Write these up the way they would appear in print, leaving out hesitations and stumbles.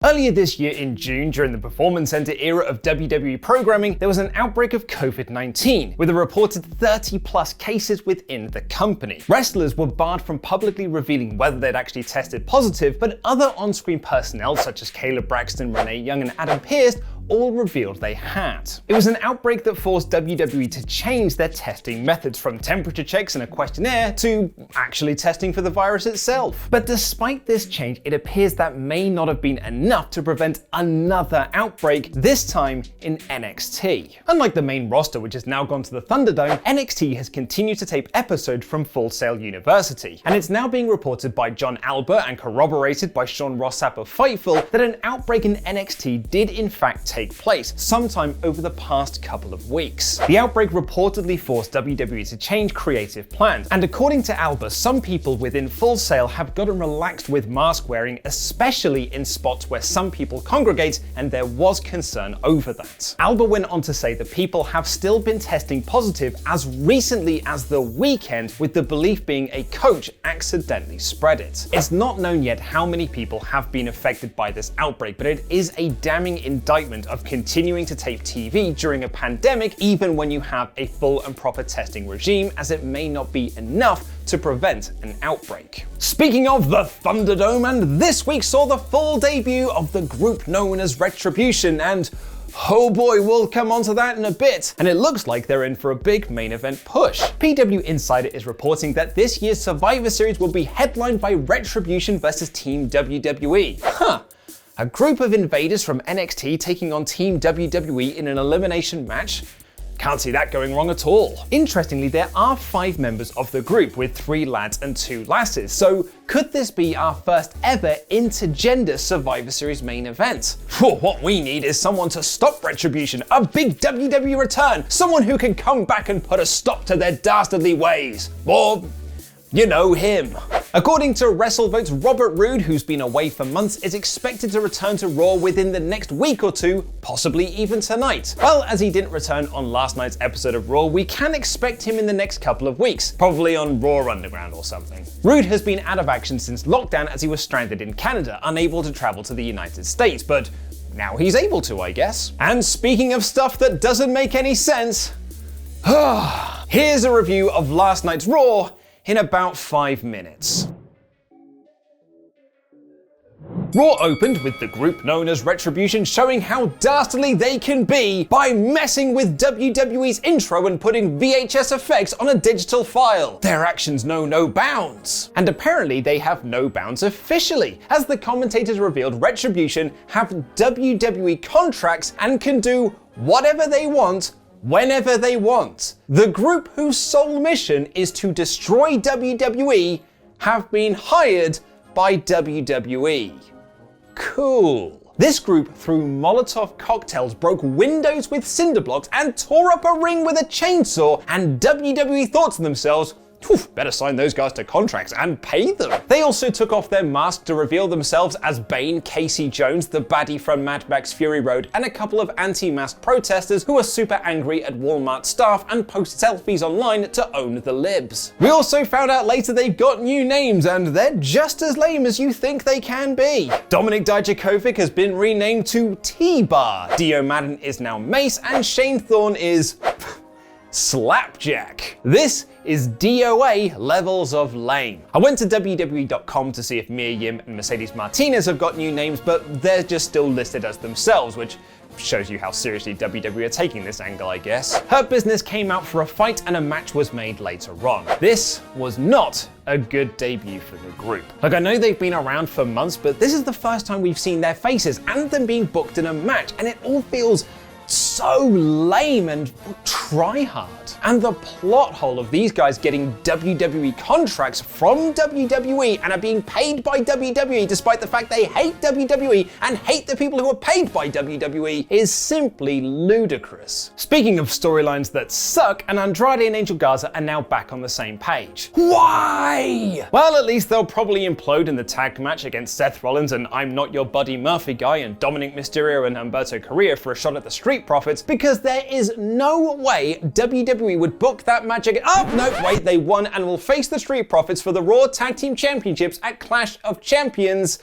Earlier this year in June, during the Performance Center era of WWE programming, there was an outbreak of COVID-19, with a reported 30+ cases within the company. Wrestlers were barred from publicly revealing whether they'd actually tested positive, but other on-screen personnel such as Caleb Braxton, Renee Young, and Adam Pearce all revealed they had. It was an outbreak that forced WWE to change their testing methods from temperature checks and a questionnaire to actually testing for the virus itself. But despite this change, it appears that may not have been enough to prevent another outbreak, this time in NXT. Unlike the main roster, which has now gone to the Thunderdome, NXT has continued to tape episodes from Full Sail University, and it's now being reported by John Albert and corroborated by Sean Ross Sapp of Fightful that an outbreak in NXT did in fact take place sometime over the past couple of weeks. The outbreak reportedly forced WWE to change creative plans, and according to Alba, some people within Full Sail have gotten relaxed with mask wearing, especially in spots where some people congregate, and there was concern over that. Alba went on to say that people have still been testing positive as recently as the weekend, with the belief being a coach accidentally spread it. It's not known yet how many people have been affected by this outbreak, but it is a damning indictment of continuing to tape TV during a pandemic, even when you have a full and proper testing regime, as it may not be enough to prevent an outbreak. Speaking of the Thunderdome, and this week saw the full debut of the group known as Retribution, and oh boy, we'll come onto that in a bit, and it looks like they're in for a big main event push. PW Insider is reporting that this year's Survivor Series will be headlined by Retribution versus Team WWE. A group of invaders from NXT taking on Team WWE in an elimination match? Can't see that going wrong at all. Interestingly, there are 5 members of the group, with 3 lads and 2 lasses, so could this be our first ever intergender Survivor Series main event? What we need is someone to stop Retribution, a big WWE return, someone who can come back and put a stop to their dastardly ways. Or, you know, him. According to WrestleVote's Robert Roode, who's been away for months, is expected to return to Raw within the next week or 2, possibly even tonight. Well, as he didn't return on last night's episode of Raw, we can expect him in the next couple of weeks, probably on Raw Underground or something. Roode has been out of action since lockdown, as he was stranded in Canada, unable to travel to the United States, but now he's able to, I guess. And speaking of stuff that doesn't make any sense, here's a review of last night's Raw in about 5 minutes. Raw opened with the group known as Retribution showing how dastardly they can be by messing with WWE's intro and putting VHS effects on a digital file. Their actions know no bounds. And apparently they have no bounds officially, as the commentators revealed Retribution have WWE contracts and can do whatever they want whenever they want. The group whose sole mission is to destroy WWE have been hired by WWE. Cool. This group threw Molotov cocktails, broke windows with cinder blocks, and tore up a ring with a chainsaw, and WWE thought to themselves, better sign those guys to contracts and pay them. They also took off their masks to reveal themselves as Bane, Casey Jones, the baddie from Mad Max Fury Road, and a couple of anti-mask protesters who are super angry at Walmart staff and post selfies online to own the libs. We also found out later they've got new names, and they're just as lame as you think they can be. Dominic Dijakovic has been renamed to T-Bar, Dio Madden is now Mace, and Shane Thorne is Slapjack. This is DOA levels of lame. I went to WWE.com to see if Mia Yim and Mercedes Martinez have got new names, but they're just still listed as themselves, which shows you how seriously WWE are taking this angle, I guess. Hurt Business came out for a fight and a match was made later on. This was not a good debut for the group. Like, I know they've been around for months, but this is the first time we've seen their faces and them being booked in a match, and it all feels so lame and try-hard. And the plot hole of these guys getting WWE contracts from WWE and are being paid by WWE despite the fact they hate WWE and hate the people who are paid by WWE is simply ludicrous. Speaking of storylines that suck, and Andrade and Angel Garza are now back on the same page. Why? Well, at least they'll probably implode in the tag match against Seth Rollins and I'm Not Your Buddy Murphy guy and Dominic Mysterio and Humberto Carrillo for a shot at the Street Profits, because there is no way WWE WWE would book that match again. Oh, no, wait, they won and will face the Street Profits for the Raw Tag Team Championships at Clash of Champions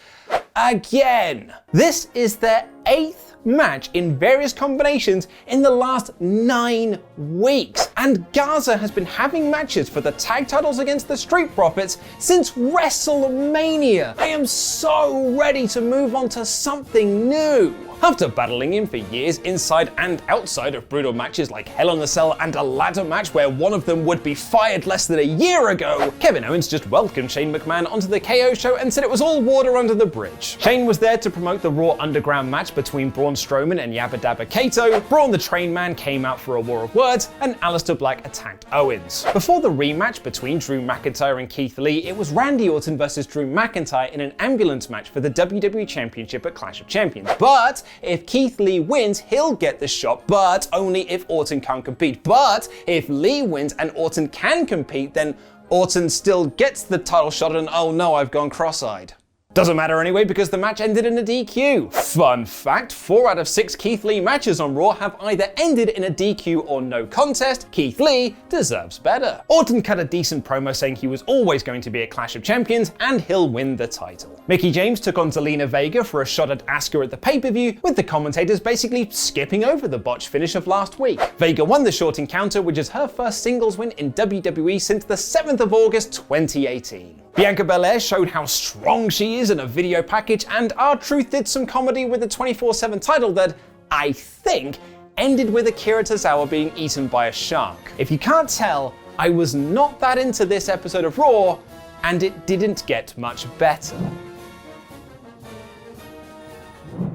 again. This is their 8th match in various combinations in the last 9 weeks. And Garza has been having matches for the tag titles against the Street Profits since WrestleMania. I am so ready to move on to something new. After battling him for years inside and outside of brutal matches like Hell in a Cell and a ladder match where one of them would be fired less than a year ago, Kevin Owens just welcomed Shane McMahon onto the KO show and said it was all water under the bridge. Shane was there to promote the Raw Underground match between Braun Strowman and Yabba Dabba Kato. Braun the Train Man came out for a war of words, and Aleister Black attacked Owens. Before the rematch between Drew McIntyre and Keith Lee, it was Randy Orton versus Drew McIntyre in an ambulance match for the WWE Championship at Clash of Champions. But if Keith Lee wins, he'll get the shot, but only if Orton can't compete. But if Lee wins and Orton can compete, then Orton still gets the title shot, and oh no, I've gone cross-eyed. Doesn't matter anyway because the match ended in a DQ. Fun fact, 4 out of 6 Keith Lee matches on Raw have either ended in a DQ or no contest. Keith Lee deserves better. Orton cut a decent promo saying he was always going to be at Clash of Champions and he'll win the title. Mickie James took on Zelina Vega for a shot at Asuka at the pay-per-view, with the commentators basically skipping over the botched finish of last week. Vega won the short encounter, which is her first singles win in WWE since the 7th of August 2018. Bianca Belair showed how strong she is in a video package, and R-Truth did some comedy with the 24/7 title that, I think, ended with Akira Tozawa being eaten by a shark. If you can't tell, I was not that into this episode of Raw, and it didn't get much better.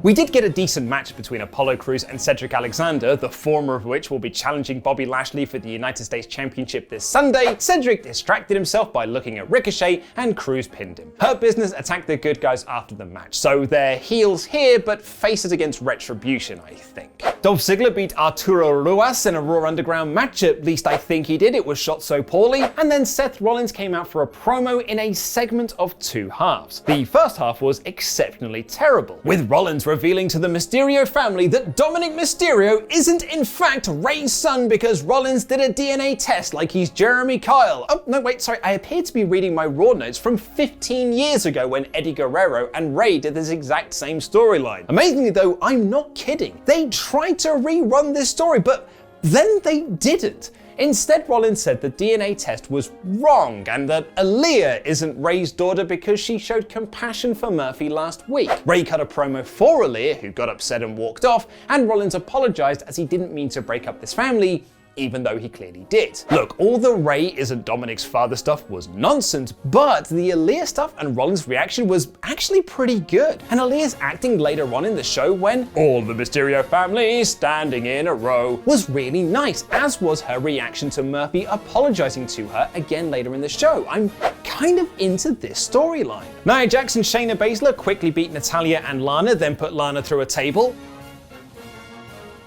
We did get a decent match between Apollo Crews and Cedric Alexander, the former of which will be challenging Bobby Lashley for the United States Championship this Sunday. Cedric distracted himself by looking at Ricochet, and Crews pinned him. Hurt Business attacked the good guys after the match, so they're heels here, but faces against Retribution, I think. Dolph Ziggler beat Arturo Ruas in a Raw Underground match, at least I think he did, it was shot so poorly, and then Seth Rollins came out for a promo in a segment of 2 halves. The first half was exceptionally terrible, with Rollins revealing to the Mysterio family that Dominic Mysterio isn't in fact Rey's son because Rollins did a DNA test like he's Jeremy Kyle. Oh, no, wait, sorry, I appear to be reading my Raw notes from 15 years ago when Eddie Guerrero and Rey did this exact same storyline. Amazingly though, I'm not kidding. They tried to rerun this story, but then they didn't. Instead, Rollins said the DNA test was wrong and that Aaliyah isn't Rey's daughter because she showed compassion for Murphy last week. Rey cut a promo for Aaliyah, who got upset and walked off, and Rollins apologized as he didn't mean to break up this family, even though he clearly did. Look, all the Rey isn't Dominic's father stuff was nonsense, but the Aaliyah stuff and Rollins' reaction was actually pretty good. And Aaliyah's acting later on in the show when all the Mysterio family standing in a row was really nice, as was her reaction to Murphy apologizing to her again later in the show. I'm kind of into this storyline. Nia Jax and Shayna Baszler quickly beat Natalya and Lana, then put Lana through a table.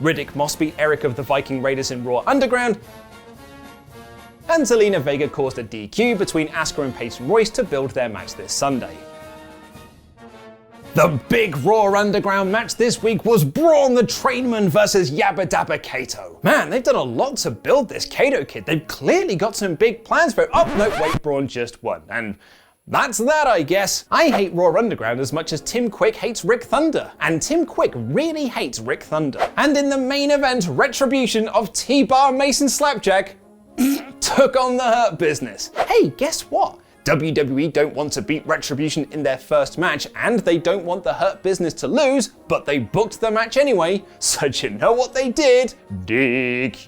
Riddick Moss beat Eric of the Viking Raiders in Raw Underground, and Zelina Vega caused a DQ between Asuka and Peyton Royce to build their match this Sunday. The big Raw Underground match this week was Braun the Trainman versus Yabba Dabba Kato. Man, they've done a lot to build this Kato kid. They've clearly got some big plans for it. Oh, no, wait, Braun just won. And that's that, I guess. I hate Raw Underground as much as Tim Quick hates Rick Thunder. And Tim Quick really hates Rick Thunder. And in the main event, Retribution of T-Bar Mason Slapjack took on the Hurt Business. Hey, guess what? WWE don't want to beat Retribution in their first match, and they don't want the Hurt Business to lose, but they booked the match anyway, so do you know what they did? DQ!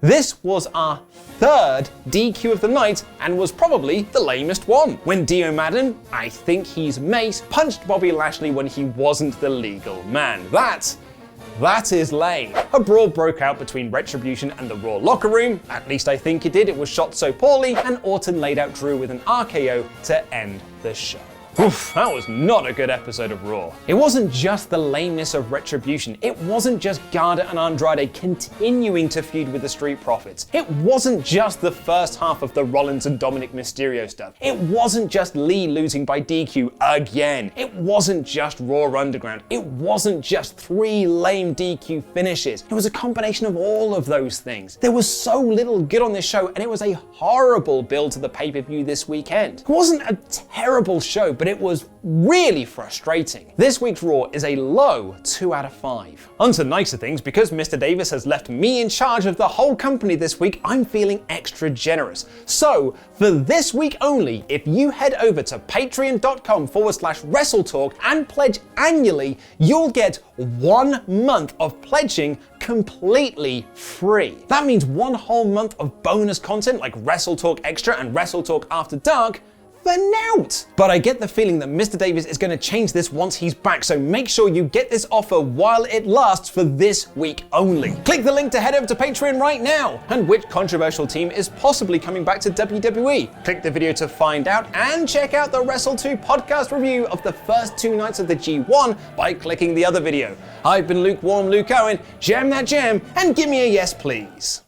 This was our 3rd DQ of the night, and was probably the lamest one. When Dio Madden, I think he's Mace, punched Bobby Lashley when he wasn't the legal man. That is lame. A brawl broke out between Retribution and the Raw locker room, at least I think it did, it was shot so poorly, and Orton laid out Drew with an RKO to end the show. Oof, that was not a good episode of Raw. It wasn't just the lameness of Retribution. It wasn't just Garda and Andrade continuing to feud with the Street Profits. It wasn't just the first half of the Rollins and Dominic Mysterio stuff. It wasn't just Lee losing by DQ again. It wasn't just Raw Underground. It wasn't just 3 lame DQ finishes. It was a combination of all of those things. There was so little good on this show, and it was a horrible build to the pay-per-view this weekend. It wasn't a terrible show, but it was really frustrating. This week's Raw is a low 2 out of 5. On to nicer things, because Mr. Davis has left me in charge of the whole company this week, I'm feeling extra generous. So, for this week only, if you head over to patreon.com/WrestleTalk and pledge annually, you'll get 1 month of pledging completely free. That means 1 whole month of bonus content like WrestleTalk Extra and WrestleTalk After Dark for nout. But I get the feeling that Mr. Davis is going to change this once he's back, so make sure you get this offer while it lasts for this week only. Click the link to head over to Patreon right now. And which controversial team is possibly coming back to WWE? Click the video to find out, and check out the Wrestle2 podcast review of the first 2 nights of the G1 by clicking the other video. I've been Lukewarm Luke Owen. Jam that jam and give me a yes please.